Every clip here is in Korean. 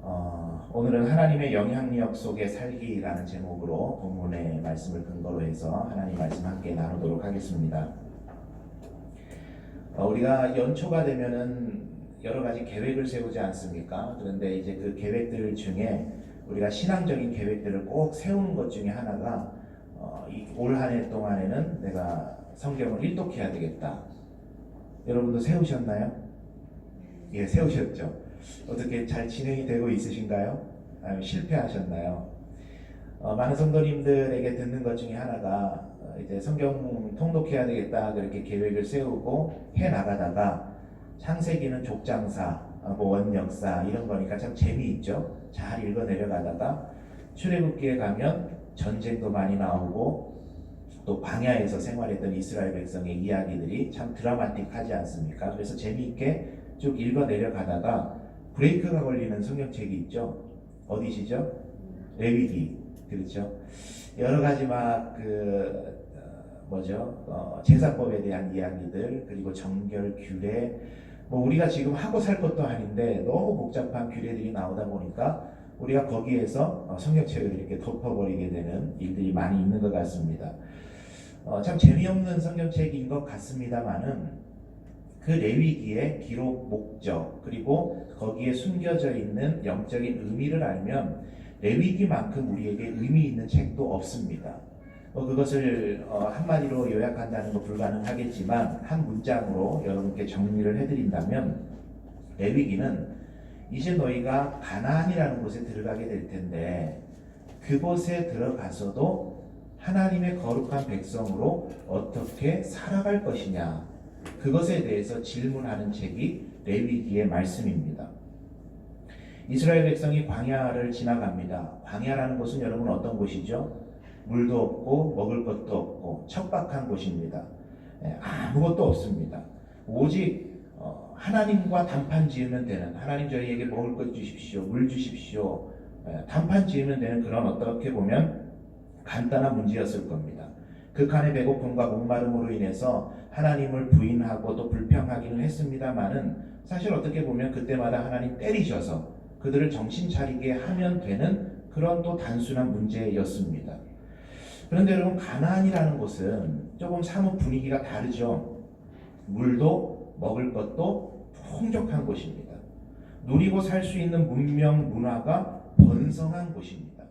오늘은 하나님의 영향력 속에 살기라는 제목으로 본문의 말씀을 근거로 해서 하나님 말씀 함께 나누도록 하겠습니다. 우리가 연초가 되면은 여러 가지 계획을 세우지 않습니까? 그런데 이제 그 계획들 중에 우리가 신앙적인 계획들을 꼭 세우는 것 중에 하나가 올 한 해 동안에는 내가 성경을 일독해야 되겠다. 여러분도 세우셨나요? 예, 세우셨죠. 어떻게 잘 진행이 되고 있으신가요? 아니면 실패하셨나요? 많은 성도님들에게 듣는 것 중에 하나가 이제 성경 통독해야 되겠다 그렇게 계획을 세우고 해 나가다가 창세기는 족장사, 원역사 이런 거니까 참 재미있죠. 잘 읽어 내려가다가 출애굽기에 가면 전쟁도 많이 나오고 또 광야에서 생활했던 이스라엘 백성의 이야기들이 참 드라마틱하지 않습니까? 그래서 재미있게 쭉 읽어 내려가다가 브레이크가 걸리는 성경책이 있죠. 어디시죠? 레위기. 그렇죠. 여러 가지 제사법에 대한 이야기들, 그리고 정결, 규례, 우리가 지금 하고 살 것도 아닌데 너무 복잡한 규례들이 나오다 보니까 우리가 거기에서 성경책을 이렇게 덮어버리게 되는 일들이 많이 있는 것 같습니다. 참 재미없는 성경책인 것 같습니다만은 그 레위기의 기록 목적 그리고 거기에 숨겨져 있는 영적인 의미를 알면 레위기만큼 우리에게 의미 있는 책도 없습니다. 그것을 한마디로 요약한다는 거 불가능하겠지만 한 문장으로 여러분께 정리를 해드린다면 레위기는 이제 너희가 가나안이라는 곳에 들어가게 될 텐데 그곳에 들어가서도 하나님의 거룩한 백성으로 어떻게 살아갈 것이냐, 그것에 대해서 질문하는 책이 레위기의 말씀입니다. 이스라엘 백성이 광야를 지나갑니다. 광야라는 곳은 여러분 어떤 곳이죠? 물도 없고 먹을 것도 없고 척박한 곳입니다. 아무것도 없습니다. 오직 하나님과 단판 지으면 되는, 하나님 저희에게 먹을 것 주십시오, 물 주십시오, 단판 지으면 되는 그런 어떻게 보면 간단한 문제였을 겁니다. 극한의 배고픔과 목마름으로 인해서 하나님을 부인하고 또 불평하기는 했습니다마는 사실 어떻게 보면 그때마다 하나님 때리셔서 그들을 정신 차리게 하면 되는 그런 또 단순한 문제였습니다. 그런데 여러분, 가나안이라는 곳은 조금 사뭇 분위기가 다르죠. 물도 먹을 것도 풍족한 곳입니다. 누리고 살 수 있는 문명 문화가 번성한 곳입니다.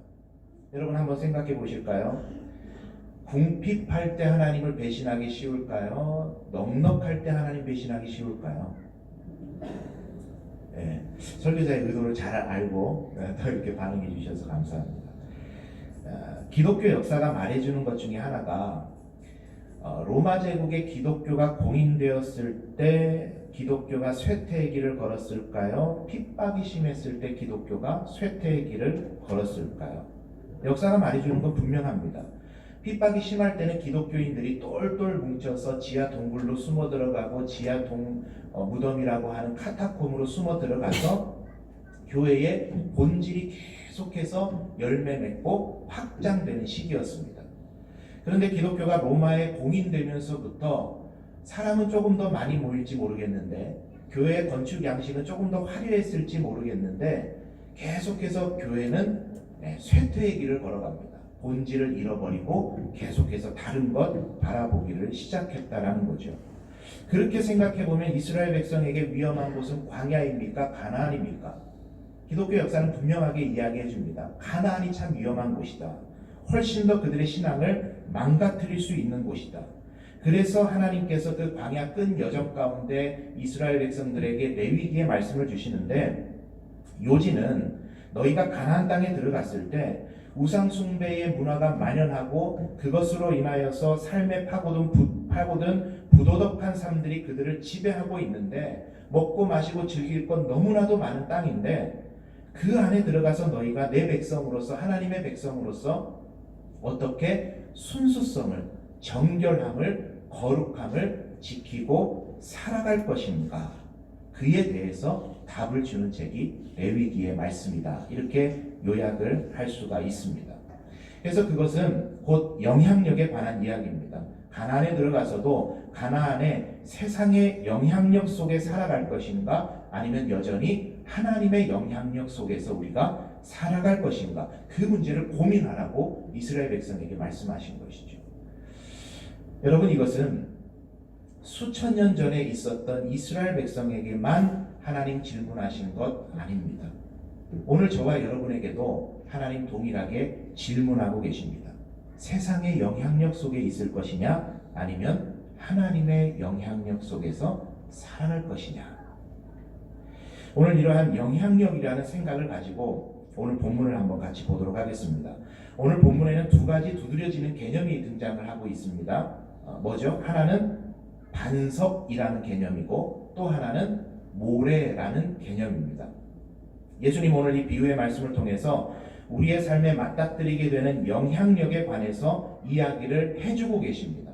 여러분 한번 생각해 보실까요? 궁핍할 때 하나님을 배신하기 쉬울까요? 넉넉할 때 하나님 배신하기 쉬울까요? 설교자의 의도를 잘 알고 더 이렇게 반응해 주셔서 감사합니다. 기독교 역사가 말해주는 것 중에 하나가 로마 제국의 기독교가 공인되었을 때 기독교가 쇠퇴의 길을 걸었을까요? 핍박이 심했을 때 기독교가 쇠퇴의 길을 걸었을까요? 역사가 말해주는 건 분명합니다. 핍박이 심할 때는 기독교인들이 똘똘 뭉쳐서 지하 동굴로 숨어 들어가고 지하 무덤이라고 하는 카타콤으로 숨어 들어가서 교회의 본질이 계속해서 열매 맺고 확장되는 시기였습니다. 그런데 기독교가 로마에 공인되면서부터 사람은 조금 더 많이 모일지 모르겠는데 교회의 건축 양식은 조금 더 화려했을지 모르겠는데 계속해서 교회는 쇠퇴의 길을 걸어갑니다. 본질을 잃어버리고 계속해서 다른 것 바라보기를 시작했다라는 거죠. 그렇게 생각해보면 이스라엘 백성에게 위험한 곳은 광야입니까? 가나안입니까? 기독교 역사는 분명하게 이야기해 줍니다. 가나안이 참 위험한 곳이다. 훨씬 더 그들의 신앙을 망가뜨릴 수 있는 곳이다. 그래서 하나님께서 그 광야 끈 여정 가운데 이스라엘 백성들에게 레위기의 말씀을 주시는데, 요지는 너희가 가나안 땅에 들어갔을 때 우상 숭배의 문화가 만연하고 그것으로 인하여서 삶에 파고든 부도덕한 삶들이 그들을 지배하고 있는데, 먹고 마시고 즐길 건 너무나도 많은 땅인데 그 안에 들어가서 너희가 내 백성으로서, 하나님의 백성으로서 어떻게 순수성을, 정결함을, 거룩함을 지키고 살아갈 것인가, 그에 대해서 답을 주는 책이 레위기의 말씀이다. 이렇게 요약을 할 수가 있습니다. 그래서 그것은 곧 영향력에 관한 이야기입니다. 가나안에 들어가서도 가나안의 세상의 영향력 속에 살아갈 것인가, 아니면 여전히 하나님의 영향력 속에서 우리가 살아갈 것인가, 그 문제를 고민하라고 이스라엘 백성에게 말씀하신 것이죠. 여러분, 이것은 수천 년 전에 있었던 이스라엘 백성에게만 하나님 질문하신 것 아닙니다. 오늘 저와 여러분에게도 하나님 동일하게 질문하고 계십니다. 세상의 영향력 속에 있을 것이냐, 아니면 하나님의 영향력 속에서 살아갈 것이냐. 오늘 이러한 영향력이라는 생각을 가지고 오늘 본문을 한번 같이 보도록 하겠습니다. 오늘 본문에는 두 가지 두드려지는 개념이 등장을 하고 있습니다. 뭐죠? 하나는 반석이라는 개념이고 또 하나는 모래라는 개념입니다. 예수님 오늘 이 비유의 말씀을 통해서 우리의 삶에 맞닥뜨리게 되는 영향력에 관해서 이야기를 해주고 계십니다.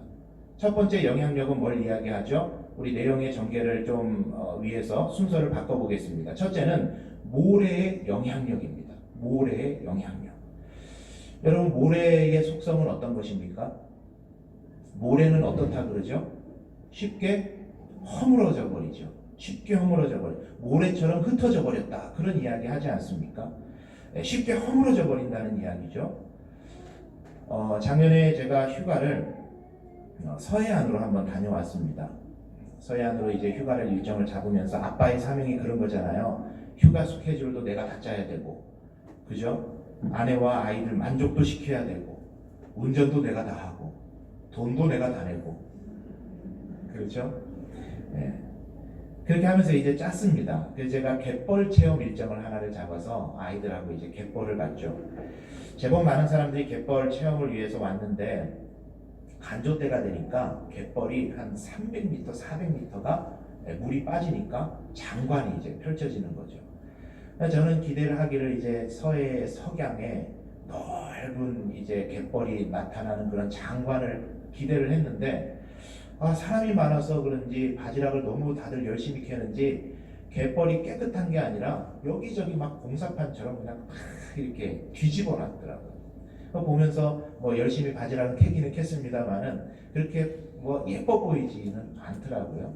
첫 번째 영향력은 뭘 이야기하죠? 우리 내용의 전개를 좀 위해서 순서를 바꿔보겠습니다. 첫째는 모래의 영향력입니다. 모래의 영향력. 여러분, 모래의 속성은 어떤 것입니까? 모래는 어떻다 그러죠? 쉽게 허물어져 버리죠. 쉽게 허물어져 버려. 모래처럼 흩어져 버렸다. 그런 이야기 하지 않습니까? 쉽게 허물어져 버린다는 이야기죠. 작년에 제가 휴가를 서해안으로 한번 다녀왔습니다. 서해안으로 이제 휴가를 일정을 잡으면서 아빠의 사명이 그런 거잖아요. 휴가 스케줄도 내가 다 짜야 되고, 그죠? 아내와 아이들 만족도 시켜야 되고, 운전도 내가 다 하고, 돈도 내가 다 내고, 그렇죠? 네. 그렇게 하면서 이제 짰습니다. 그래서 제가 갯벌 체험 일정을 하나를 잡아서 아이들하고 이제 갯벌을 갔죠. 제법 많은 사람들이 갯벌 체험을 위해서 왔는데 간조 때가 되니까 갯벌이 한 300m, 400m가 물이 빠지니까 장관이 이제 펼쳐지는 거죠. 저는 기대를 하기를 이제 서해 석양에 넓은 이제 갯벌이 나타나는 그런 장관을 기대를 했는데 사람이 많아서 그런지 바지락을 너무 다들 열심히 캐는지 갯벌이 깨끗한 게 아니라 여기저기 막 공사판처럼 그냥 막 이렇게 뒤집어 놨더라고요. 보면서 뭐 열심히 바지락을 캐기는 캤습니다만은 그렇게 뭐 예뻐 보이지는 않더라고요.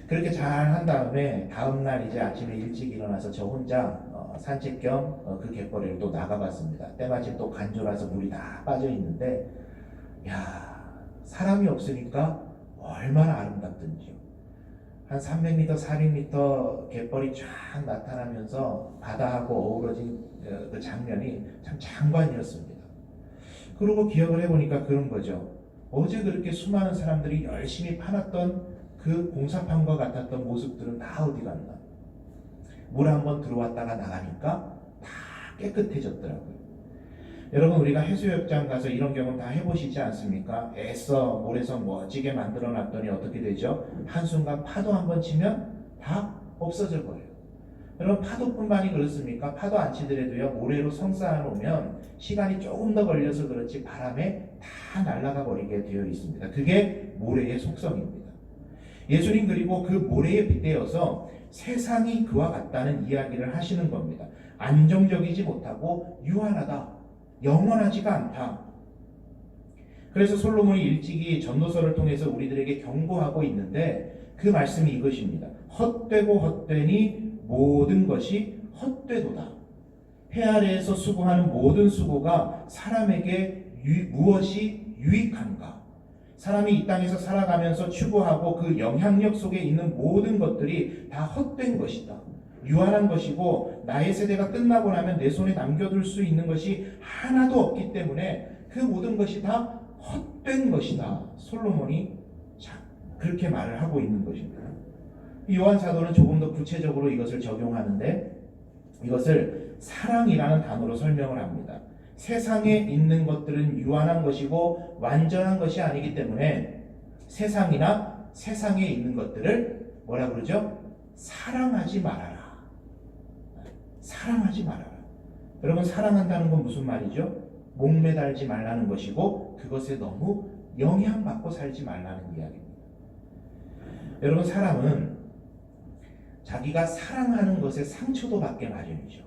그렇게 잘 한 다음에 다음날 이제 아침에 일찍 일어나서 저 혼자 산책 겸 그 갯벌에 또 나가봤습니다. 때마침 또 간조라서 물이 다 빠져 있는데, 야, 사람이 없으니까 얼마나 아름답든지요. 한 300m, 400m 갯벌이 쫙 나타나면서 바다하고 어우러진 그 장면이 참 장관이었습니다. 그러고 기억을 해보니까 그런 거죠. 어제 그렇게 수많은 사람들이 열심히 파놨던 그 공사판과 같았던 모습들은 다 어디 갔나? 물 한번 들어왔다가 나가니까 다 깨끗해졌더라고요. 여러분, 우리가 해수욕장 가서 이런 경험 다 해보시지 않습니까? 애써 모래성 멋지게 만들어 놨더니 어떻게 되죠? 한순간 파도 한번 치면 다 없어져 버려요. 여러분, 파도뿐만이 그렇습니까? 파도 안 치더라도요, 모래로 성 쌓아 놓으면 시간이 조금 더 걸려서 그렇지 바람에 다 날아가 버리게 되어 있습니다. 그게 모래의 속성입니다. 예수님 그리고 그 모래에 빗대어서 세상이 그와 같다는 이야기를 하시는 겁니다. 안정적이지 못하고 유한하다, 영원하지가 않다. 그래서 솔로몬이 일찍이 전도서를 통해서 우리들에게 경고하고 있는데 그 말씀이 이것입니다. 헛되고 헛되니 모든 것이 헛되도다. 해 아래에서 수고하는 모든 수고가 사람에게 무엇이 유익한가? 사람이 이 땅에서 살아가면서 추구하고 그 영향력 속에 있는 모든 것들이 다 헛된 것이다. 유한한 것이고 나의 세대가 끝나고 나면 내 손에 남겨둘 수 있는 것이 하나도 없기 때문에 그 모든 것이 다 헛된 것이다. 솔로몬이 그렇게 말을 하고 있는 것입니다. 요한 사도는 조금 더 구체적으로 이것을 적용하는데 이것을 사랑이라는 단어로 설명을 합니다. 세상에 있는 것들은 유한한 것이고 완전한 것이 아니기 때문에 세상이나 세상에 있는 것들을 뭐라 그러죠? 사랑하지 말아라. 사랑하지 말아라. 여러분, 사랑한다는 건 무슨 말이죠? 목매달지 말라는 것이고 그것에 너무 영향받고 살지 말라는 이야기입니다. 여러분, 사람은 자기가 사랑하는 것에 상처도 받게 마련이죠.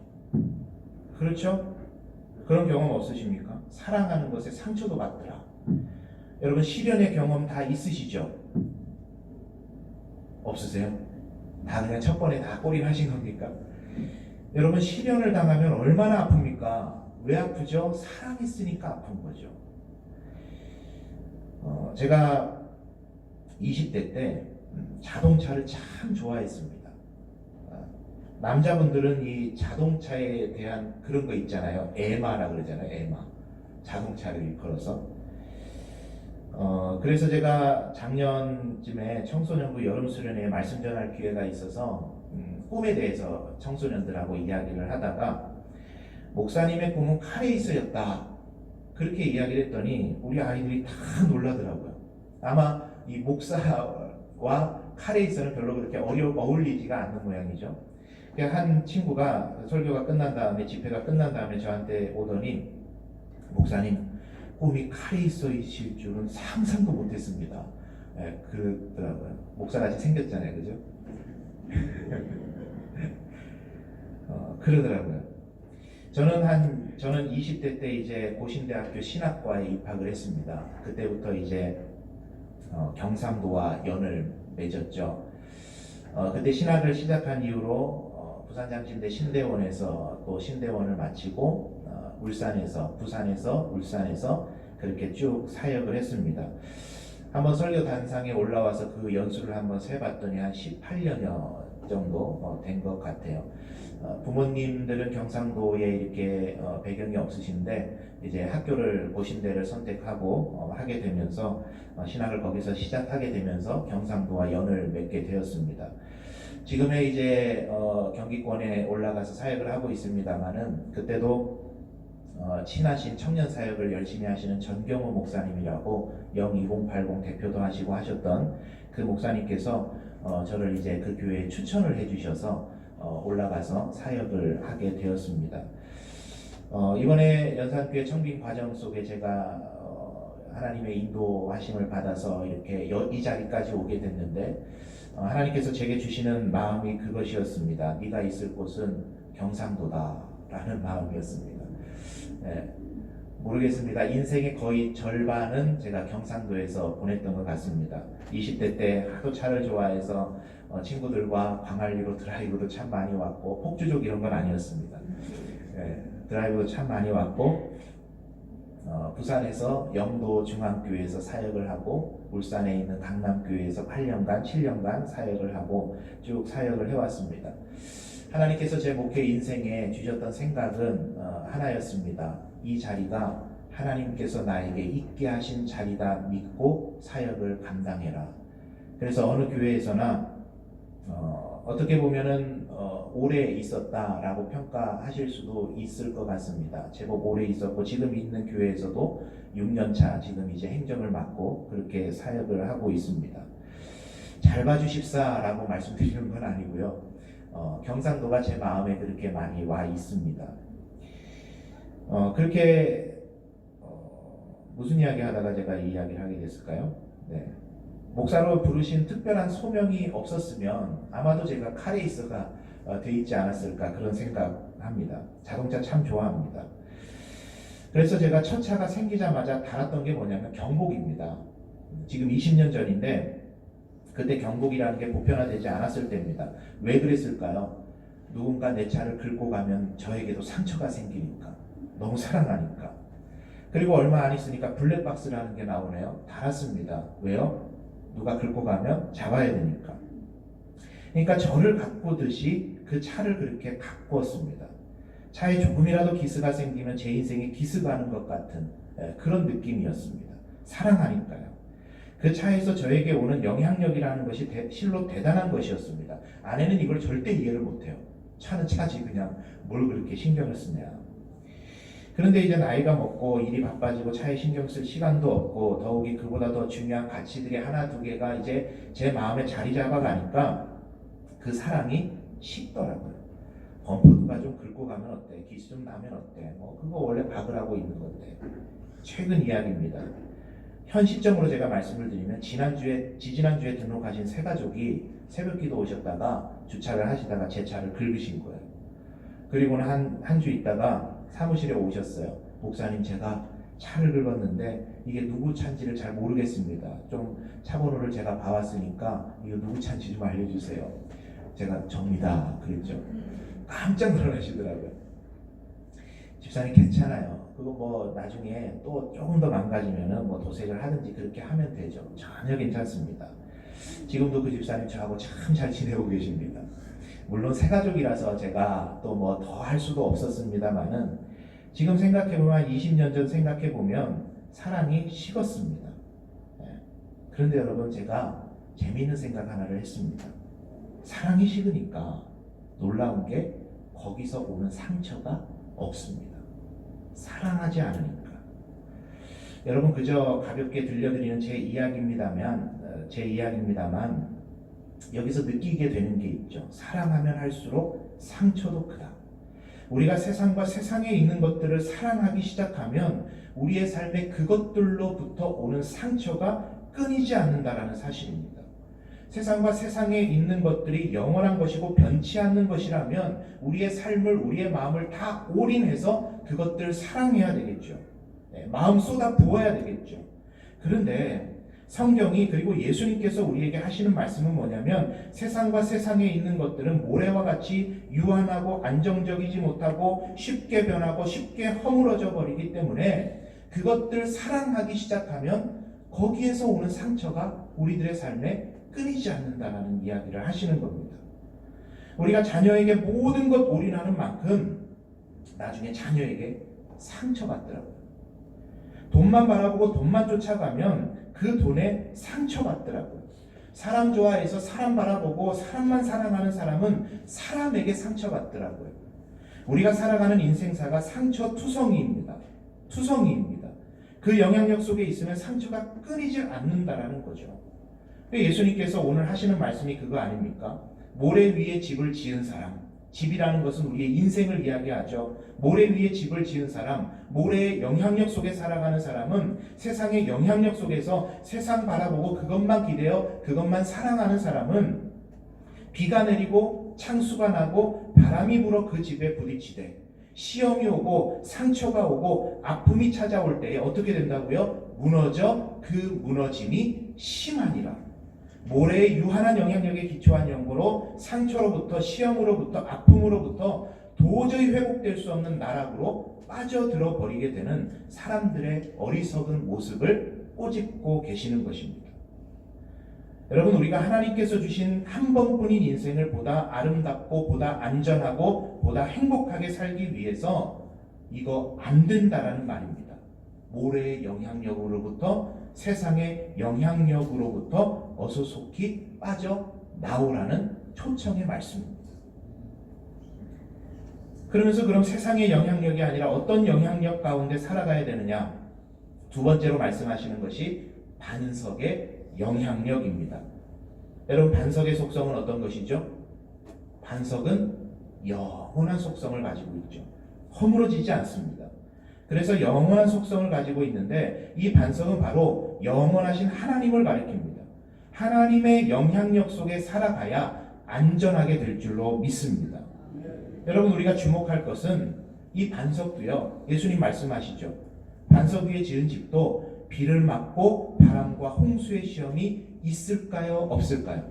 그렇죠? 그런 경험 없으십니까? 사랑하는 것에 상처도 받더라. 여러분, 시련의 경험 다 있으시죠? 없으세요? 다 그냥 첫 번에 다 골인하신 겁니까? 여러분, 시련을 당하면 얼마나 아픕니까? 왜 아프죠? 사랑했으니까 아픈 거죠. 제가 20대 때 자동차를 참 좋아했습니다. 남자분들은 이 자동차에 대한 그런 거 있잖아요. 에마라 그러잖아요. 에마. 자동차를 일컬어서. 그래서 제가 작년쯤에 청소년부 여름수련회에 말씀 전할 기회가 있어서 꿈에 대해서 청소년들하고 이야기를 하다가 목사님의 꿈은 카레이서였다, 그렇게 이야기를 했더니 우리 아이들이 다 놀라더라고요. 아마 이 목사와 카레이서는 별로 그렇게 어울리지가 않는 모양이죠. 한 친구가 설교가 끝난 다음에, 집회가 끝난 다음에 저한테 오더니, 목사님, 꿈이 카레이서이실 줄은 상상도 못했습니다. 네, 그러더라고요. 목사같이 생겼잖아요, 그죠? 그러더라고요. 저는 20대 때 이제 고신대학교 신학과에 입학을 했습니다. 그때부터 이제 경상도와 연을 맺었죠. 그때 신학을 시작한 이후로 부산장신대 신대원에서 또 신대원을 마치고 부산에서 울산에서 그렇게 쭉 사역을 했습니다. 한번 설교 단상에 올라와서 그 연수를 한번 세봤더니 한 18년여 정도 된 것 같아요. 부모님들은 경상도에 이렇게 배경이 없으신데 이제 학교를 고신대를 선택하고 하게 되면서 신학을 거기서 시작하게 되면서 경상도와 연을 맺게 되었습니다. 지금의 이제 경기권에 올라가서 사역을 하고 있습니다만은 그때도 친하신 청년 사역을 열심히 하시는 전경호 목사님이라고 02080 대표도 하시고 하셨던 그 목사님께서 저를 이제 그 교회에 추천을 해주셔서 올라가서 사역을 하게 되었습니다. 이번에 연산교회 청빙 과정 속에 제가 하나님의 인도하심을 받아서 이렇게 이 자리까지 오게 됐는데 하나님께서 제게 주시는 마음이 그것이었습니다. 네가 있을 곳은 경상도다라는 마음이었습니다. 네, 모르겠습니다. 인생의 거의 절반은 제가 경상도에서 보냈던 것 같습니다. 20대 때 하도 차를 좋아해서 친구들과 광안리로 드라이브도 참 많이 왔고, 폭주족 이런 건 아니었습니다. 네, 드라이브도 참 많이 왔고, 부산에서 영도 중앙교회에서 사역을 하고, 울산에 있는 강남교회에서 8년간 7년간 사역을 하고 쭉 사역을 해왔습니다. 하나님께서 제 목회 인생에 주셨던 생각은 하나였습니다. 이 자리가 하나님께서 나에게 있게 하신 자리다 믿고 사역을 감당해라. 그래서 어느 교회에서나 어떻게 보면은 오래 있었다라고 평가하실 수도 있을 것 같습니다. 제법 오래 있었고 지금 있는 교회에서도 6년차 지금 이제 행정을 맡고 그렇게 사역을 하고 있습니다. 잘 봐주십사라고 말씀드리는 건 아니고요. 경상도가 제 마음에 그렇게 많이 와 있습니다. 그렇게 무슨 이야기 하다가 제가 이 이야기를 하게 됐을까요? 네. 목사로 부르신 특별한 소명이 없었으면 아마도 제가 카레이서가 돼 있지 않았을까 그런 생각합니다. 자동차 참 좋아합니다. 그래서 제가 첫 차가 생기자마자 달았던 게 뭐냐면 경복입니다. 지금 20년 전인데 그때 경복이라는 게 보편화되지 않았을 때입니다. 왜 그랬을까요? 누군가 내 차를 긁고 가면 저에게도 상처가 생기니까, 너무 사랑하니까. 그리고 얼마 안 있으니까 블랙박스라는 게 나오네요. 달았습니다. 왜요? 누가 긁고 가면 잡아야 되니까. 그러니까 저를 가꾸듯이 그 차를 그렇게 가꾸었습니다. 차에 조금이라도 기스가 생기면 제 인생에 기스가 하는 것 같은 그런 느낌이었습니다. 사랑하니까요. 그 차에서 저에게 오는 영향력이라는 것이 실로 대단한 것이었습니다. 아내는 이걸 절대 이해를 못해요. 차는 차지 그냥 뭘 그렇게 신경을 쓰냐. 그런데 이제 나이가 먹고 일이 바빠지고 차에 신경 쓸 시간도 없고 더욱이 그보다 더 중요한 가치들이 하나 두 개가 이제 제 마음에 자리 잡아가니까 그 사랑이 식더라고요. 범퍼 누가 좀 긁고 가면 어때? 기스 좀 나면 어때? 그거 원래 박으라고 있는 건데. 최근 이야기입니다. 현 시점으로 제가 말씀을 드리면 지지난주에 등록하신 세 가족이 새벽기도 오셨다가 주차를 하시다가 제 차를 긁으신 거예요. 그리고는 한 주 있다가 사무실에 오셨어요. 목사님, 제가 차를 긁었는데 이게 누구 차인지를 잘 모르겠습니다. 좀 차 번호를 제가 봐왔으니까 이거 누구 차인지 좀 알려주세요. 제가 접니다 그랬죠. 깜짝 놀라시더라고요. 집사님 괜찮아요. 그거 뭐 나중에 또 조금 더 망가지면은 뭐 도색을 하든지 그렇게 하면 되죠. 전혀 괜찮습니다. 지금도 그 집사님 저하고 참 잘 지내고 계십니다. 물론 새 가족이라서 제가 또 뭐 더 할 수도 없었습니다만은 지금 생각해보면 20년 전 생각해보면 사랑이 식었습니다. 그런데 여러분 제가 재미있는 생각 하나를 했습니다. 사랑이 식으니까 놀라운 게 거기서 오는 상처가 없습니다. 사랑하지 않으니까. 여러분 그저 가볍게 들려드리는 제 이야기입니다만 여기서 느끼게 되는 게 있죠. 사랑하면 할수록 상처도 크다. 우리가 세상과 세상에 있는 것들을 사랑하기 시작하면 우리의 삶에 그것들로부터 오는 상처가 끊이지 않는다라는 사실입니다. 세상과 세상에 있는 것들이 영원한 것이고 변치 않는 것이라면 우리의 삶을, 우리의 마음을 다 올인해서 그것들을 사랑해야 되겠죠. 마음 쏟아 부어야 되겠죠. 그런데 성경이 그리고 예수님께서 우리에게 하시는 말씀은 뭐냐면 세상과 세상에 있는 것들은 모래와 같이 유한하고 안정적이지 못하고 쉽게 변하고 쉽게 허물어져 버리기 때문에 그것들 사랑하기 시작하면 거기에서 오는 상처가 우리들의 삶에 끊이지 않는다라는 이야기를 하시는 겁니다. 우리가 자녀에게 모든 것 올인하는 만큼 나중에 자녀에게 상처받더라고요. 돈만 바라보고 돈만 쫓아가면 그 돈에 상처받더라고요. 사람 좋아해서 사람 바라보고 사람만 사랑하는 사람은 사람에게 상처받더라고요. 우리가 살아가는 인생사가 상처투성이입니다. 투성이입니다. 그 영향력 속에 있으면 상처가 끊이지 않는다라는 거죠. 예수님께서 오늘 하시는 말씀이 그거 아닙니까? 모래 위에 집을 지은 사람, 집이라는 것은 우리의 인생을 이야기하죠. 모래 위에 집을 지은 사람, 모래의 영향력 속에 살아가는 사람은 세상의 영향력 속에서 세상 바라보고 그것만 기대어 그것만 사랑하는 사람은 비가 내리고 창수가 나고 바람이 불어 그 집에 부딪히되 시험이 오고 상처가 오고 아픔이 찾아올 때에 어떻게 된다고요? 무너져 그 무너짐이 심하니라. 모래의 유한한 영향력에 기초한 연고로 상처로부터 시험으로부터 아픔으로부터 도저히 회복될 수 없는 나락으로 빠져들어 버리게 되는 사람들의 어리석은 모습을 꼬집고 계시는 것입니다. 여러분 우리가 하나님께서 주신 한 번뿐인 인생을 보다 아름답고 보다 안전하고 보다 행복하게 살기 위해서 이거 안 된다라는 말입니다. 모래의 영향력으로부터 세상의 영향력으로부터 어서 속히 빠져나오라는 초청의 말씀입니다. 그러면서 그럼 세상의 영향력이 아니라 어떤 영향력 가운데 살아가야 되느냐? 두 번째로 말씀하시는 것이 반석의 영향력입니다. 여러분 반석의 속성은 어떤 것이죠? 반석은 영원한 속성을 가지고 있죠. 허물어지지 않습니다. 그래서 영원한 속성을 가지고 있는데 이 반석은 바로 영원하신 하나님을 가리킵니다. 하나님의 영향력 속에 살아가야 안전하게 될 줄로 믿습니다. 여러분 우리가 주목할 것은 이 반석도요. 예수님 말씀하시죠. 반석 위에 지은 집도 비를 맞고 바람과 홍수의 시험이 있을까요? 없을까요?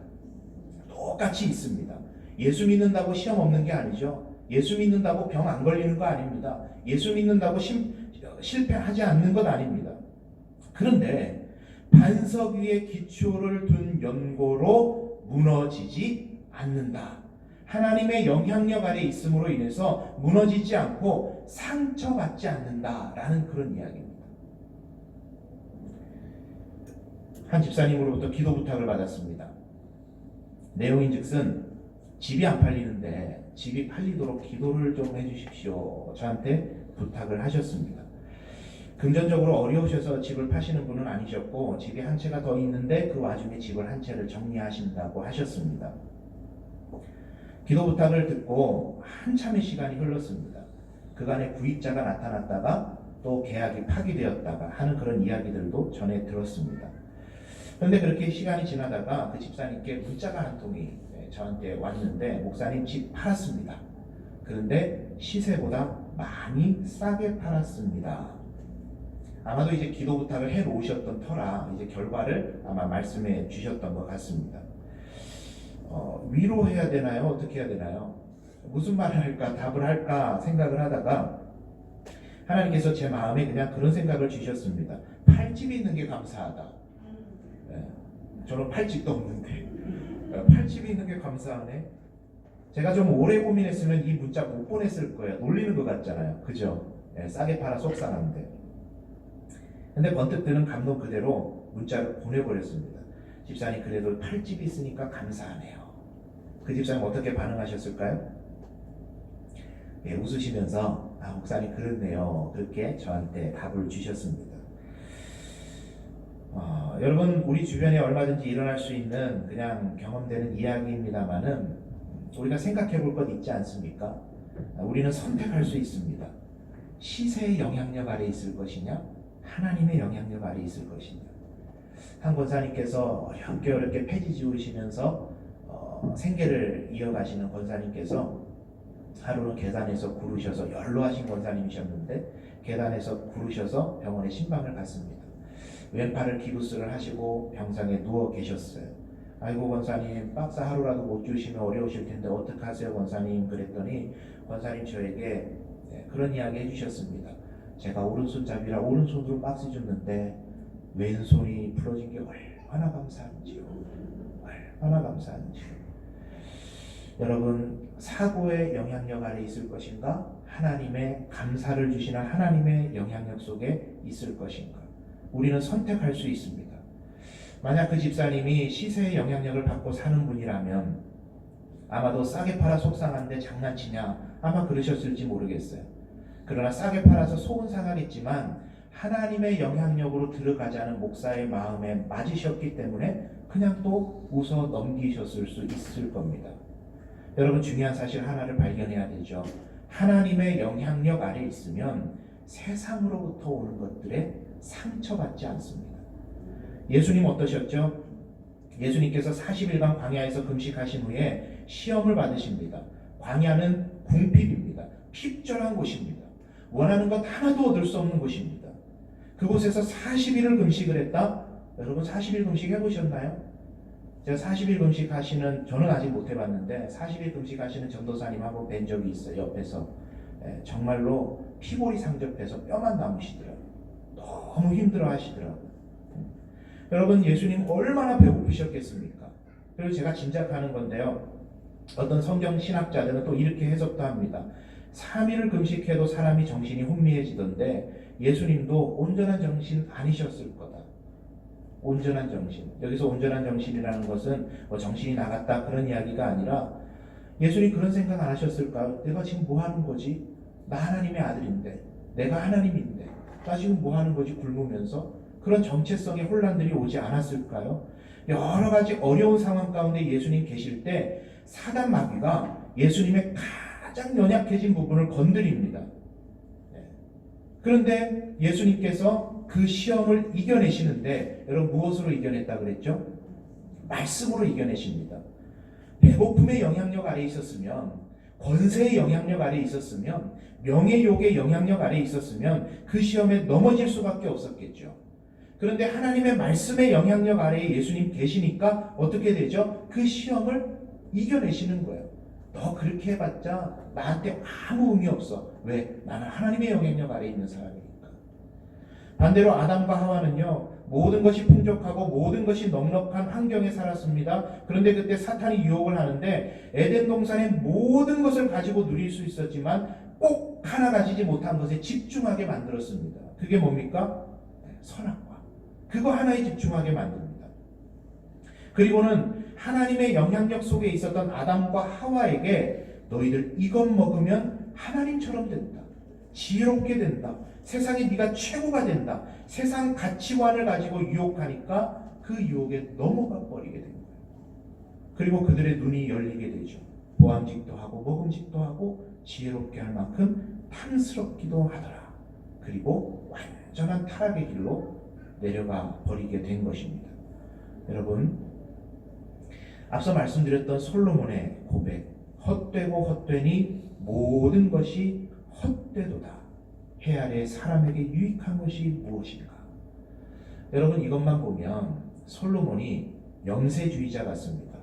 똑같이 있습니다. 예수 믿는다고 시험 없는 게 아니죠. 예수 믿는다고 병 안 걸리는 거 아닙니다. 예수 믿는다고 실패하지 않는 것 아닙니다. 그런데 반석 위에 기초를 둔 연고로 무너지지 않는다. 하나님의 영향력 아래 있음으로 인해서 무너지지 않고 상처받지 않는다라는 그런 이야기입니다. 한 집사님으로부터 기도 부탁을 받았습니다. 내용인즉슨 집이 안 팔리는데 집이 팔리도록 기도를 좀 해주십시오. 저한테 부탁을 하셨습니다. 금전적으로 어려우셔서 집을 파시는 분은 아니셨고 집이 한 채가 더 있는데 그 와중에 집을 한 채를 정리하신다고 하셨습니다. 기도 부탁을 듣고 한참의 시간이 흘렀습니다. 그간에 구입자가 나타났다가 또 계약이 파기되었다가 하는 그런 이야기들도 전해 들었습니다. 그런데 그렇게 시간이 지나다가 그 집사님께 문자가 한 통이 저한테 왔는데 목사님 집 팔았습니다. 그런데 시세보다 많이 싸게 팔았습니다. 아마도 이제 기도 부탁을 해 놓으셨던 터라 이제 결과를 아마 말씀해 주셨던 것 같습니다. 위로해야 되나요? 어떻게 해야 되나요? 무슨 말을 할까? 답을 할까? 생각을 하다가 하나님께서 제 마음에 그냥 그런 생각을 주셨습니다. 팔집이 있는 게 감사하다. 저는 팔집도 없는데 팔집이 있는 게 감사하네. 제가 좀 오래 고민했으면 이 문자 못 보냈을 거예요. 놀리는 것 같잖아요. 그죠? 싸게 팔아 속상한데. 근데 번뜩 드는 감동 그대로 문자를 보내버렸습니다. 집사님 그래도 팔집이 있으니까 감사하네요. 그 집사님 어떻게 반응하셨을까요? 웃으시면서 목사님 그렇네요. 그렇게 저한테 답을 주셨습니다. 여러분 우리 주변에 얼마든지 일어날 수 있는 그냥 경험되는 이야기입니다만은 우리가 생각해 볼 것 있지 않습니까? 우리는 선택할 수 있습니다. 시세의 영향력 아래 있을 것이냐 하나님의 영향력 아래 있을 것이냐. 한 권사님께서 어렵게 폐지 지우시면서 생계를 이어가시는 권사님께서 하루는 계단에서 구르셔서 연로하신 권사님이셨는데 계단에서 구르셔서 병원에 신방을 갔습니다. 왼팔을 기부스를 하시고 병상에 누워 계셨어요. 아이고 권사님 박스 하루라도 못 주시면 어려우실 텐데 어떡하세요 권사님. 그랬더니 권사님 저에게 그런 이야기 해주셨습니다. 제가 오른손잡이라 오른손으로 박스 줬는데 왼손이 풀어진 게 얼마나 감사한지요. 얼마나 감사한지요. 여러분 사고의 영향력 아래 있을 것인가 하나님의 감사를 주시는 하나님의 영향력 속에 있을 것인가. 우리는 선택할 수 있습니다. 만약 그 집사님이 시세의 영향력을 받고 사는 분이라면 아마도 싸게 팔아 속상한데 장난치냐 아마 그러셨을지 모르겠어요. 그러나 싸게 팔아서 속은 상하겠지만 하나님의 영향력으로 들어가자는 목사의 마음에 맞으셨기 때문에 그냥 또 웃어 넘기셨을 수 있을 겁니다. 여러분 중요한 사실 하나를 발견해야 되죠. 하나님의 영향력 아래 있으면 세상으로부터 오는 것들에 상처받지 않습니다. 예수님 어떠셨죠? 예수님께서 40일간 광야에서 금식하신 후에 시험을 받으십니다. 광야는 궁핍입니다. 핍절한 곳입니다. 원하는 것 하나도 얻을 수 없는 곳입니다. 그곳에서 40일을 금식을 했다? 여러분 40일 금식 해보셨나요? 제가 40일 금식 하시는, 저는 아직 못 해봤는데 40일 금식 하시는 전도사님 한번 뵌 적이 있어요. 옆에서 정말로 피골이 상접해서 뼈만 남으시더라고요. 너무 힘들어 하시더라고요. 여러분 예수님 얼마나 배고프셨겠습니까? 그리고 제가 짐작하는 건데요. 어떤 성경 신학자들은 또 이렇게 해석도 합니다. 3일을 금식해도 사람이 정신이 혼미해지던데 예수님도 온전한 정신 아니셨을 거다. 온전한 정신. 여기서 온전한 정신이라는 것은 뭐 정신이 나갔다 그런 이야기가 아니라 예수님 그런 생각 안 하셨을까요? 내가 지금 뭐 하는 거지? 나 하나님의 아들인데, 내가 하나님인데 나 지금 뭐 하는 거지? 굶으면서 그런 정체성의 혼란들이 오지 않았을까요? 여러 가지 어려운 상황 가운데 예수님 계실 때 사단 마귀가 예수님의 가장 연약해진 부분을 건드립니다. 그런데 예수님께서 그 시험을 이겨내시는데 여러분 무엇으로 이겨냈다 그랬죠? 말씀으로 이겨내십니다. 배고픔의 영향력 아래 있었으면, 권세의 영향력 아래 있었으면, 명예욕의 영향력 아래 있었으면 그 시험에 넘어질 수밖에 없었겠죠. 그런데 하나님의 말씀의 영향력 아래에 예수님 계시니까 어떻게 되죠? 그 시험을 이겨내시는 거예요. 너 그렇게 해봤자 나한테 아무 의미 없어. 왜? 나는 하나님의 영향력 아래에 있는 사람이니까. 반대로 아담과 하와는요, 모든 것이 풍족하고 모든 것이 넉넉한 환경에 살았습니다. 그런데 그때 사탄이 유혹을 하는데 에덴 동산의 모든 것을 가지고 누릴 수 있었지만 꼭 하나 가지지 못한 것에 집중하게 만들었습니다. 그게 뭡니까? 선악과. 그거 하나에 집중하게 만듭니다. 그리고는 하나님의 영향력 속에 있었던 아담과 하와에게 너희들 이것 먹으면 하나님처럼 된다. 지혜롭게 된다. 세상에 네가 최고가 된다. 세상 가치관을 가지고 유혹하니까 그 유혹에 넘어가 버리게 된 거예요. 그리고 그들의 눈이 열리게 되죠. 보암직도 하고 먹음직도 하고 지혜롭게 할 만큼 탐스럽기도 하더라. 그리고 완전한 타락의 길로 내려가 버리게 된 것입니다. 여러분, 앞서 말씀드렸던 솔로몬의 고백, 헛되고 헛되니 모든 것이 헛되도다. 해 아래 사람에게 유익한 것이 무엇인가? 여러분 이것만 보면 솔로몬이 영세주의자 같습니다.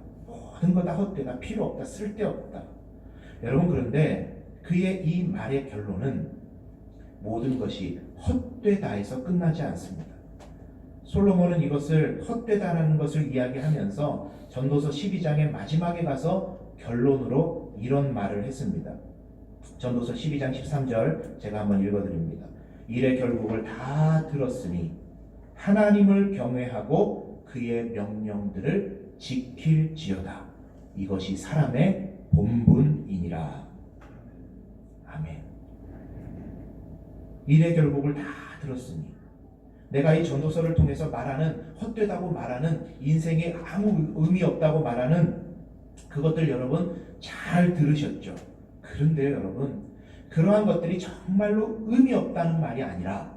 모든 거 다 헛되다, 필요 없다, 쓸데없다. 여러분, 그런데 그의 이 말의 결론은 모든 것이 헛되다에서 끝나지 않습니다. 솔로몬은 이것을 헛되다라는 것을 이야기하면서 전도서 12장의 마지막에 가서 결론으로 이런 말을 했습니다. 전도서 12장 13절 제가 한번 읽어드립니다. 일의 결국을 다 들었으니 하나님을 경외하고 그의 명령들을 지킬지어다. 이것이 사람의 본분이니라. 아멘. 일의 결국을 다 들었으니, 내가 이 전도서를 통해서 말하는 헛되다고 말하는, 인생에 아무 의미 없다고 말하는 그것들 여러분 잘 들으셨죠? 그런데요, 여러분, 그러한 것들이 정말로 의미 없다는 말이 아니라,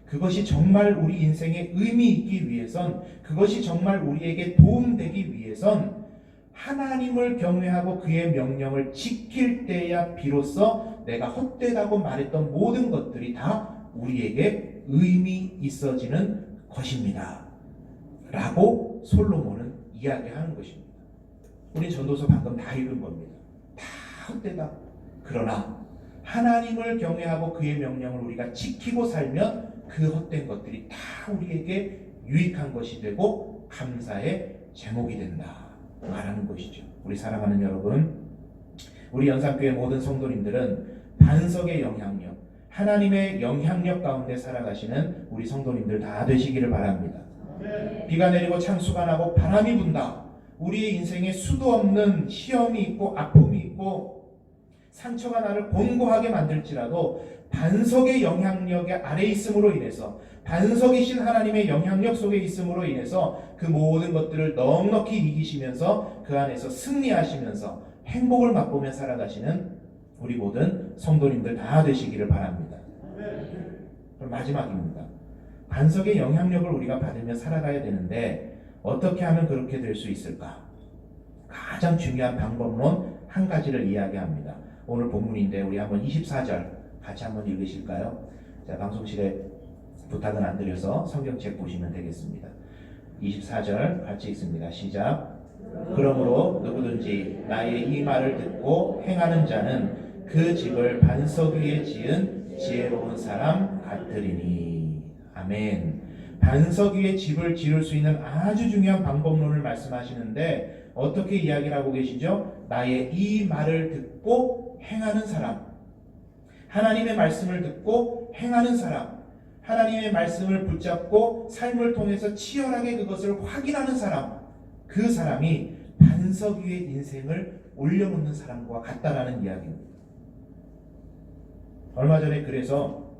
그것이 정말 우리 인생에 의미 있기 위해선, 그것이 정말 우리에게 도움되기 위해선 하나님을 경외하고 그의 명령을 지킬 때야 비로소 내가 헛되다고 말했던 모든 것들이 다 우리에게 의미 있어지는 것입니다 라고 솔로몬은 이야기하는 것입니다. 우리 전도서 방금 다 읽은 겁니다. 다 헛되다. 그러나 하나님을 경외하고 그의 명령을 우리가 지키고 살면 그 헛된 것들이 다 우리에게 유익한 것이 되고 감사의 제목이 된다 말하는 것이죠. 우리 사랑하는 여러분, 우리 연산교회 모든 성도님들은 반석의 영향력, 하나님의 영향력 가운데 살아가시는 우리 성도님들 다 되시기를 바랍니다. 비가 내리고 창수가 나고 바람이 분다. 우리의 인생에 수도 없는 시험이 있고 아픔이 있고 상처가 나를 곤고하게 만들지라도 반석의 영향력에 아래 있음으로 인해서, 반석이신 하나님의 영향력 속에 있음으로 인해서 그 모든 것들을 넉넉히 이기시면서 그 안에서 승리하시면서 행복을 맛보며 살아가시는 우리 모든 성도님들 다 되시기를 바랍니다. 그럼 마지막입니다. 반석의 영향력을 우리가 받으며 살아가야 되는데 어떻게 하면 그렇게 될 수 있을까? 가장 중요한 방법론 한 가지를 이야기합니다. 오늘 본문인데 우리 한번 24절 같이 한번 읽으실까요? 자, 방송실에 부탁은 안 드려서 성경책 보시면 되겠습니다. 24절 같이 읽습니다. 시작. 그러므로 누구든지 나의 이 말을 듣고 행하는 자는 그 집을 반석 위에 지은 지혜로운 사람 같으리니. 아멘. 반석 위에 집을 지을 수 있는 아주 중요한 방법론을 말씀하시는데 어떻게 이야기를 하고 계시죠? 나의 이 말을 듣고 행하는 사람, 하나님의 말씀을 듣고 행하는 사람, 하나님의 말씀을 붙잡고 삶을 통해서 치열하게 그것을 확인하는 사람, 그 사람이 반석 위에 인생을 올려놓는 사람과 같다라는 이야기입니다. 얼마 전에 그래서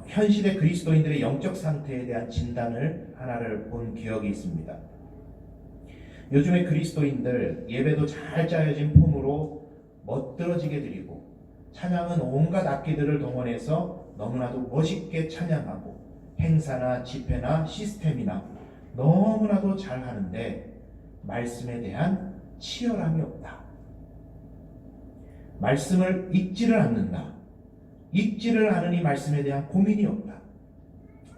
현실의 그리스도인들의 영적 상태에 대한 진단을 하나를 본 기억이 있습니다. 요즘의 그리스도인들 예배도 잘 짜여진 폼으로 멋들어지게 드리고 찬양은 온갖 악기들을 동원해서 너무나도 멋있게 찬양하고 행사나 집회나 시스템이나 너무나도 잘 하는데 말씀에 대한 치열함이 없다. 말씀을 읽지를 않는다. 읽지를 않으니 말씀에 대한 고민이 없다.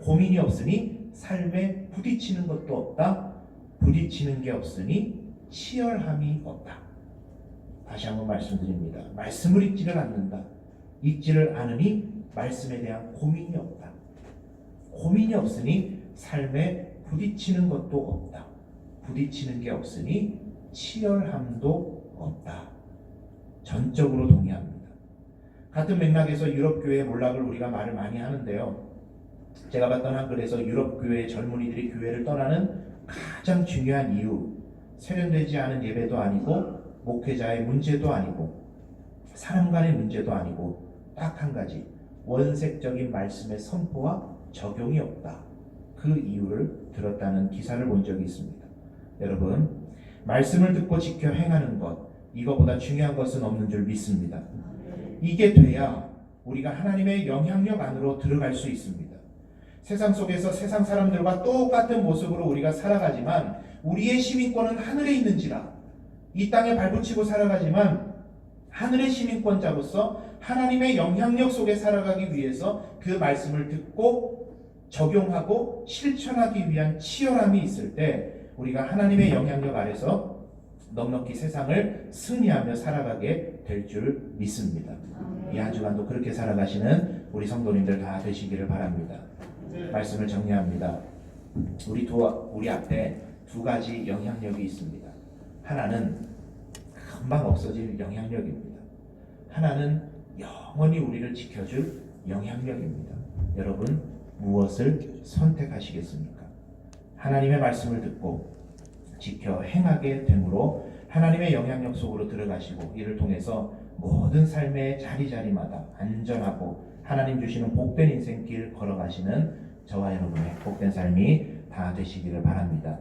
고민이 없으니 삶에 부딪히는 것도 없다. 부딪히는 게 없으니 치열함이 없다. 다시 한번 말씀드립니다. 말씀을 읽지를 않는다. 읽지를 않으니 말씀에 대한 고민이 없다. 고민이 없으니 삶에 부딪히는 것도 없다. 부딪히는 게 없으니 치열함도 없다. 전적으로 동의합니다. 같은 맥락에서 유럽교회의 몰락을 우리가 말을 많이 하는데요. 제가 봤던 한글에서 유럽교회의 젊은이들이 교회를 떠나는 가장 중요한 이유, 세련되지 않은 예배도 아니고 목회자의 문제도 아니고 사람 간의 문제도 아니고 딱 한 가지, 원색적인 말씀의 선포와 적용이 없다. 그 이유를 들었다는 기사를 본 적이 있습니다. 여러분, 말씀을 듣고 지켜 행하는 것, 이거보다 중요한 것은 없는 줄 믿습니다. 이게 돼야 우리가 하나님의 영향력 안으로 들어갈 수 있습니다. 세상 속에서 세상 사람들과 똑같은 모습으로 우리가 살아가지만 우리의 시민권은 하늘에 있는지라, 이 땅에 발붙이고 살아가지만 하늘의 시민권자로서 하나님의 영향력 속에 살아가기 위해서 그 말씀을 듣고 적용하고 실천하기 위한 치열함이 있을 때 우리가 하나님의 영향력 아래서 넉넉히 세상을 승리하며 살아가게 될 줄 믿습니다. 이 한 주간도 그렇게 살아가시는 우리 성도님들 다 되시기를 바랍니다. 말씀을 정리합니다. 우리 앞에 두 가지 영향력이 있습니다. 하나는 금방 없어질 영향력입니다. 하나는 영원히 우리를 지켜줄 영향력입니다. 여러분 무엇을 선택하시겠습니까? 하나님의 말씀을 듣고 지켜 행하게 되므로 하나님의 영향력 속으로 들어가시고 이를 통해서 모든 삶의 자리자리마다 안전하고 하나님 주시는 복된 인생길 걸어가시는 저와 여러분의 복된 삶이 다 되시기를 바랍니다.